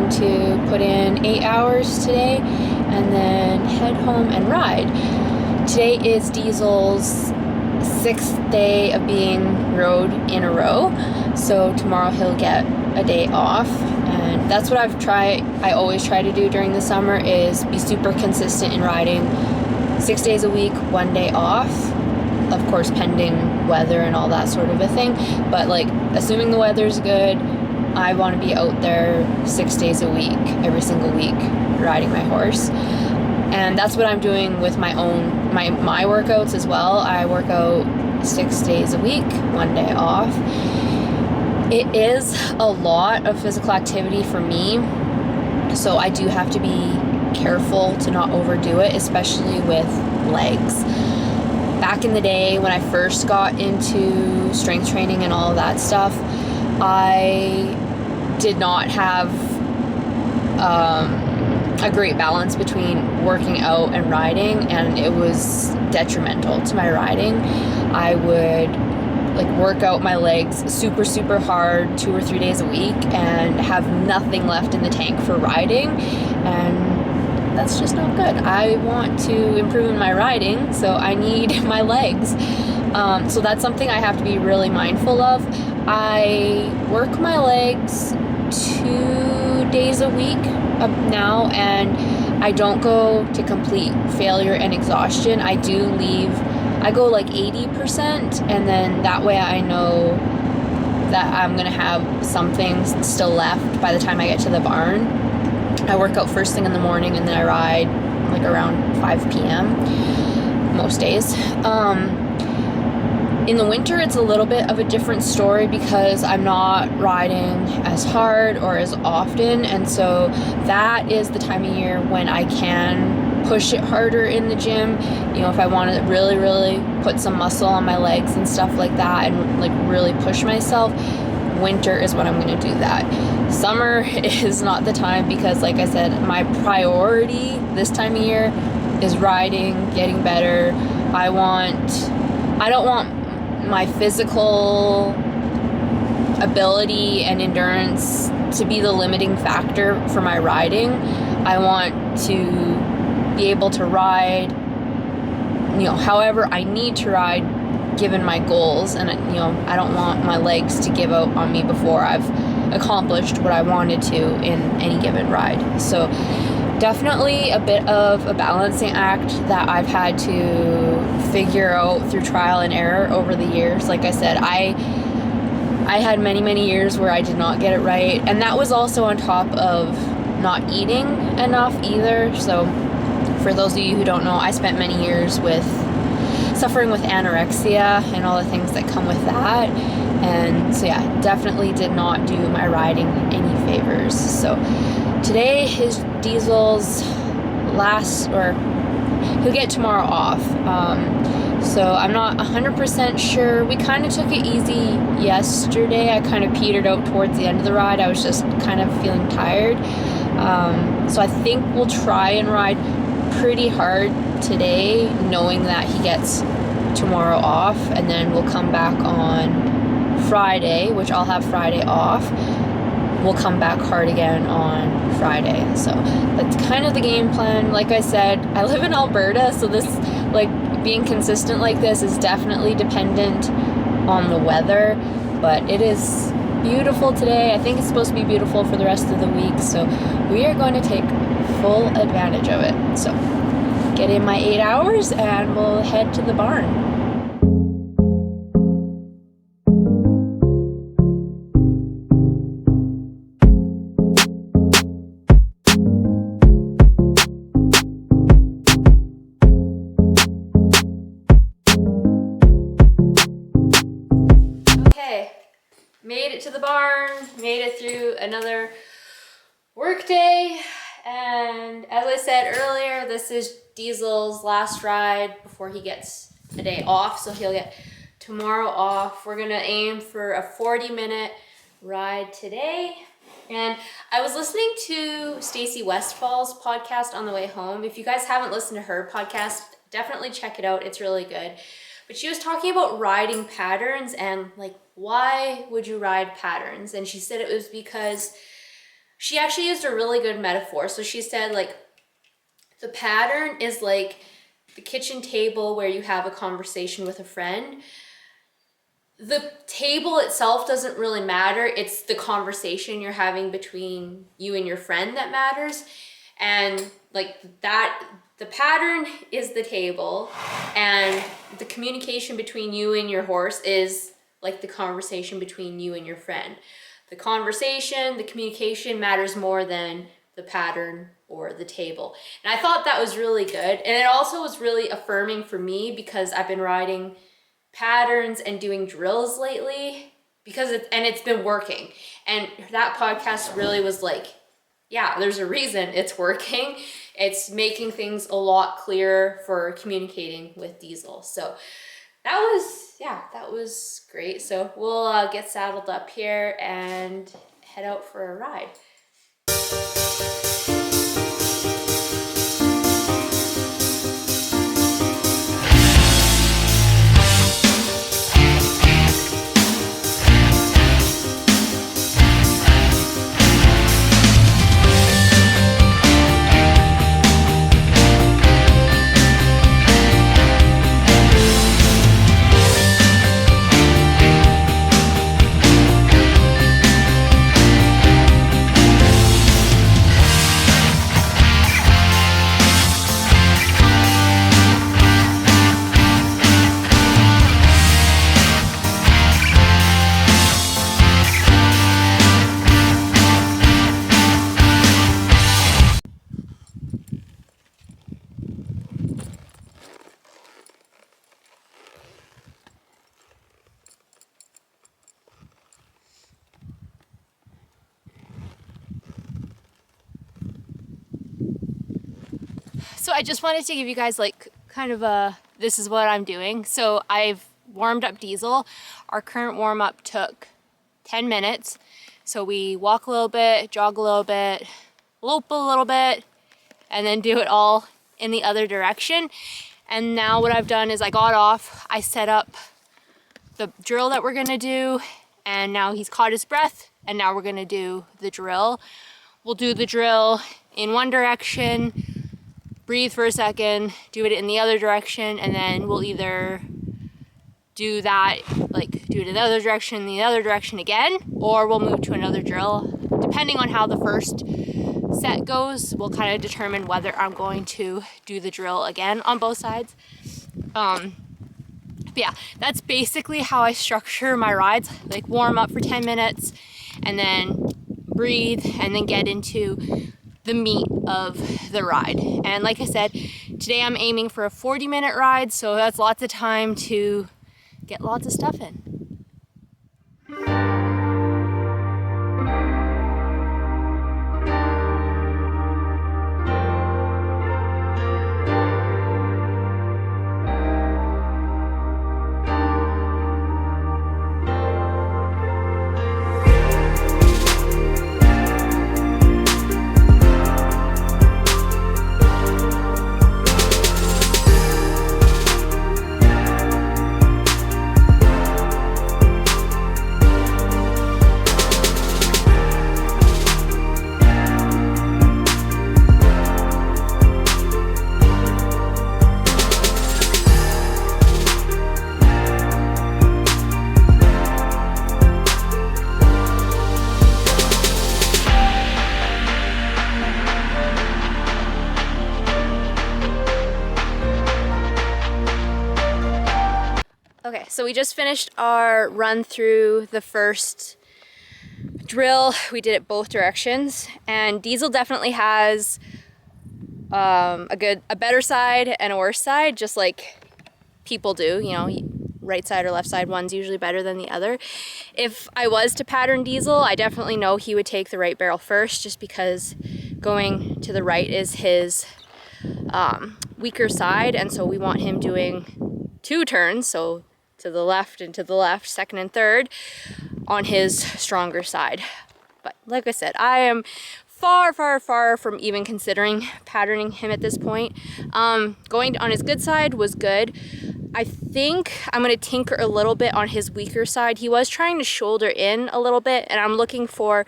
going to put in 8 hours today and then head home and ride. Today is Diesel's 6th day of being rode in a row, so tomorrow he'll get a day off, and that's what I always try to do during the summer, is be super consistent in riding 6 days a week, 1 day off, of course pending weather and all that sort of a thing, but like assuming the weather's good, I want to be out there 6 days a week, every single week, riding my horse. And that's what I'm doing with my workouts as well. I work out 6 days a week, 1 day off. It is a lot of physical activity for me, so I do have to be careful to not overdo it, especially with legs. Back in the day when I first got into strength training and all of that stuff, I did not have a great balance between working out and riding, and it was detrimental to my riding. I would work out my legs super hard 2 or 3 days a week and have nothing left in the tank for riding, and that's just not good. I want to improve in my riding, so I need my legs. So that's something I have to be really mindful of. I work my legs 2 days a week now, and I don't go to complete failure and exhaustion. I go like 80%, and then that way I know that I'm gonna have some things still left by the time I get to the barn. I work out first thing in the morning, and then I ride like around 5 p.m. most days. In the winter, it's a little bit of a different story because I'm not riding as hard or as often, and so that is the time of year when I can push it harder in the gym. You know, if I want to really put some muscle on my legs and stuff like that, and like really push myself, winter is when I'm going to do that. Summer is not the time because, like I said, my priority this time of year is riding, getting better. I don't want my physical ability and endurance to be the limiting factor for my riding. I want to be able to ride, however I need to ride given my goals, and I don't want my legs to give out on me before I've accomplished what I wanted to in any given ride. So definitely a bit of a balancing act that I've had to figure out through trial and error over the years. Like I said, I had many years where I did not get it right, and that was also on top of not eating enough either. So for those of you who don't know, I spent many years suffering with anorexia and all the things that come with that, and so yeah, definitely did not do my riding any favors. So today is Diesel's he'll get tomorrow off. So I'm not 100% sure. We kind of took it easy yesterday. I kind of petered out towards the end of the ride. I was just kind of feeling tired. So I think we'll try and ride pretty hard today, knowing that he gets tomorrow off, and then we'll come back on Friday, which I'll have Friday off. We'll come back hard again on Friday. So that's kind of the game plan. Like I said, I live in Alberta, so this, being consistent like this is definitely dependent on the weather, but it is beautiful today. I think it's supposed to be beautiful for the rest of the week, so we are going to take full advantage of it. So get in my 8 hours and we'll head to the barn. Made it to the barn, made it through another work day, and as I said earlier, this is Diesel's last ride before he gets a day off, so he'll get tomorrow off. We're gonna aim for a 40-minute ride today, and I was listening to Stacey Westfall's podcast on the way home. If you guys haven't listened to her podcast, definitely check it out, it's really good. But she was talking about riding patterns and why would you ride patterns? And she said it was because she actually used a really good metaphor. So she said, like, the pattern is like the kitchen table where you have a conversation with a friend. The table itself doesn't really matter. It's the conversation you're having between you and your friend that matters. And like that, the pattern is the table, and the communication between you and your horse is like the conversation between you and your friend. The conversation, the communication matters more than the pattern or the table. And I thought that was really good. And it also was really affirming for me because I've been riding patterns and doing drills lately because it's been working. And that podcast really was like, yeah, there's a reason it's working. It's making things a lot clearer for communicating with Diesel. So that was great. So we'll get saddled up here and head out for a ride. So I just wanted to give you guys like kind of a, this is what I'm doing. So I've warmed up Diesel. Our current warm up took 10 minutes. So we walk a little bit, jog a little bit, lope a little bit, and then do it all in the other direction. And now what I've done is I got off, I set up the drill that we're gonna do, and now he's caught his breath, and now we're gonna do the drill. We'll do the drill in one direction, breathe for a second, do it in the other direction, and then we'll either do that, like do it in the other direction, the other direction again, or we'll move to another drill. Depending on how the first set goes, will kind of determine whether I'm going to do the drill again on both sides. But yeah, that's basically how I structure my rides, like warm up for 10 minutes and then breathe and then get into the meat of the ride. And like I said, today I'm aiming for a 40-minute ride, so that's lots of time to get lots of stuff in. Okay, so we just finished our run through the first drill. We did it both directions, and Diesel definitely has a better side and a worse side, just like people do, you know, right side or left side, one's usually better than the other. If I was to pattern Diesel, I definitely know he would take the right barrel first, just because going to the right is his weaker side, and so we want him doing 2 turns, so to the left and to the left, second and third, on his stronger side. But like I said, I am far, far, far from even considering patterning him at this point. Going on his good side was good. I think I'm going to tinker a little bit on his weaker side. He was trying to shoulder in a little bit, and I'm looking for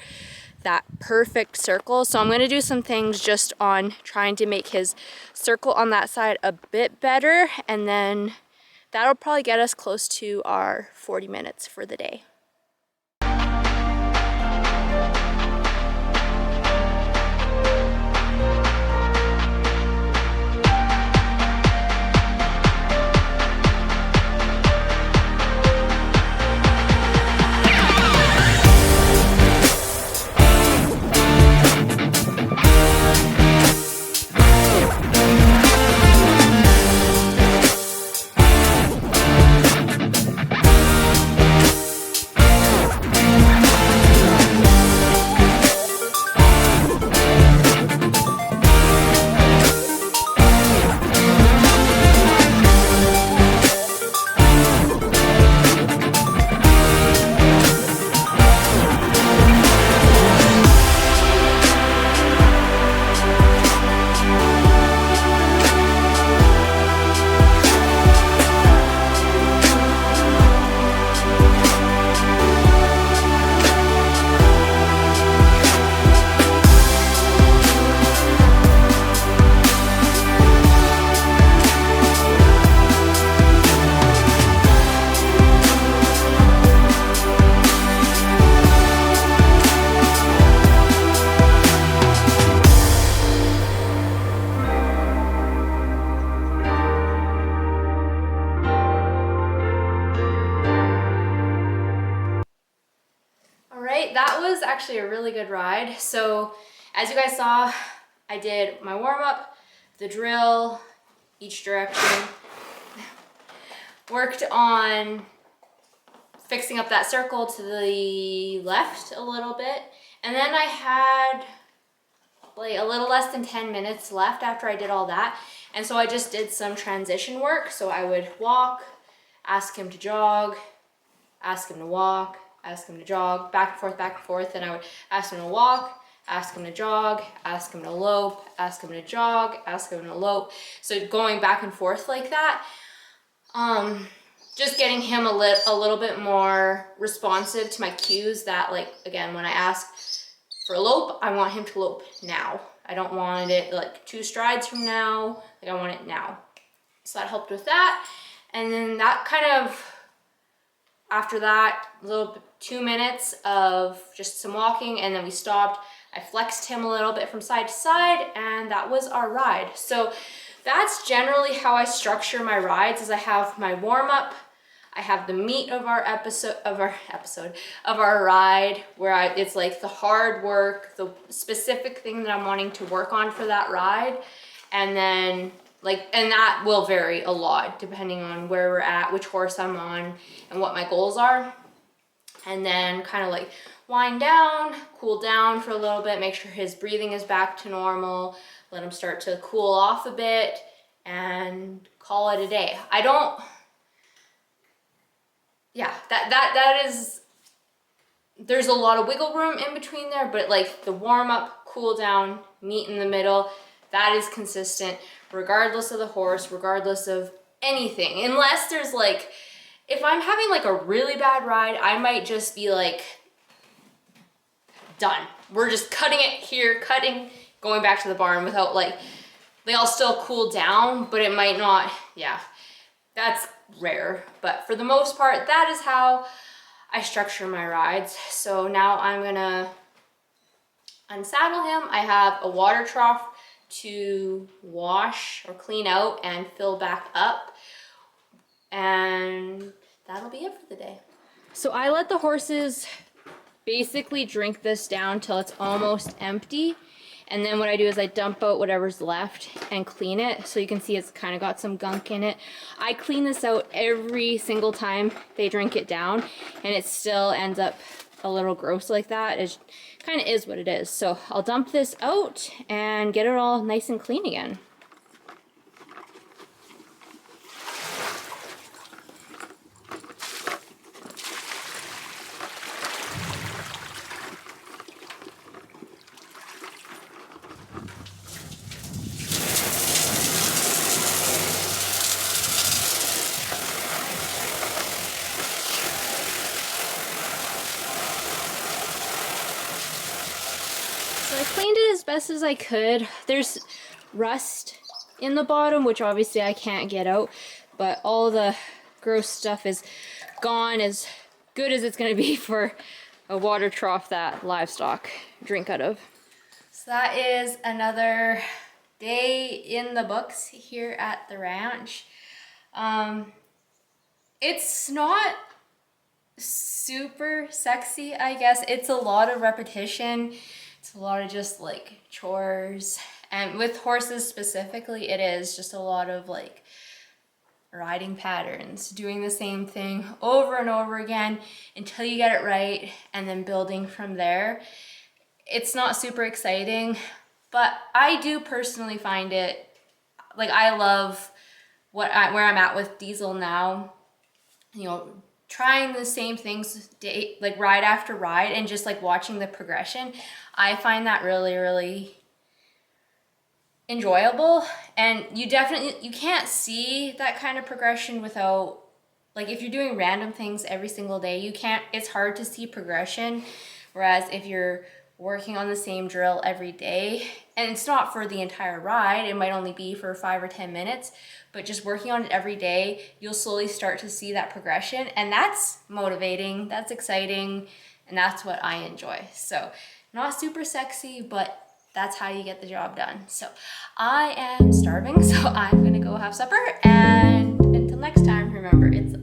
that perfect circle. So I'm gonna do some things just on trying to make his circle on that side a bit better, and then that'll probably get us close to our 40 minutes for the day. That was actually a really good ride. So as you guys saw, I did my warm-up, the drill, each direction, worked on fixing up that circle to the left a little bit, and then I had like a little less than 10 minutes left after I did all that, and so I just did some transition work. So I would walk, ask him to jog, ask him to walk, ask him to jog, back and forth, and I would ask him to walk, ask him to jog, ask him to lope, ask him to jog, ask him to lope. So going back and forth like that, just getting him a little bit more responsive to my cues that, like, again, when I ask for a lope, I want him to lope now. I don't want it like 2 strides from now, like I want it now. So that helped with that. And then that kind of, after that, a little 2 minutes of just some walking, and then we stopped. I flexed him a little bit from side to side, and that was our ride. So that's generally how I structure my rides, is I have my warm-up, I have the meat of our ride, where it's like the hard work, the specific thing that I'm wanting to work on for that ride, and then and that will vary a lot depending on where we're at, which horse I'm on, and what my goals are. And then kind of like wind down, cool down for a little bit, make sure his breathing is back to normal, let him start to cool off a bit, and call it a day. That is, there's a lot of wiggle room in between there, but like the warm up, cool down, meet in the middle, that is consistent regardless of the horse, regardless of anything. Unless there's like, if I'm having like a really bad ride, I might just be like, done. We're just cutting it here, going back to the barn without I'll still cool down, but it might not, that's rare. But for the most part, that is how I structure my rides. So now I'm gonna unsaddle him. I have a water trough to wash or clean out and fill back up, and that'll be it for the day. So I let the horses basically drink this down till it's almost empty, and then what I do is I dump out whatever's left and clean it. So you can see it's kind of got some gunk in it. I clean this out every single time they drink it down, and it still ends up a little gross like that. It kind of is what it is. So I'll dump this out and get it all nice and clean again. cleaned it as best as I could. There's rust in the bottom, which obviously I can't get out, but all the gross stuff is gone, as good as it's going to be for a water trough that livestock drink out of. So that is another day in the books here at the ranch. It's not super sexy, I guess. It's a lot of repetition. It's a lot of just like chores. And with horses specifically, it is just a lot of like riding patterns, doing the same thing over and over again until you get it right, and then building from there. It's not super exciting, but I do personally find it, like, I love where I'm at with Diesel now. You know, trying the same things day, like ride after ride, and just like watching the progression. I find that really, really enjoyable. And you can't see that kind of progression without, like, if you're doing random things every single day, it's hard to see progression. Whereas if you're working on the same drill every day, and it's not for the entire ride, it might only be for 5 or 10 minutes, but just working on it every day, you'll slowly start to see that progression, and that's motivating, that's exciting, and that's what I enjoy. So not super sexy, but that's how you get the job done. So I am starving, so I'm gonna go have supper, and until next time, remember, it's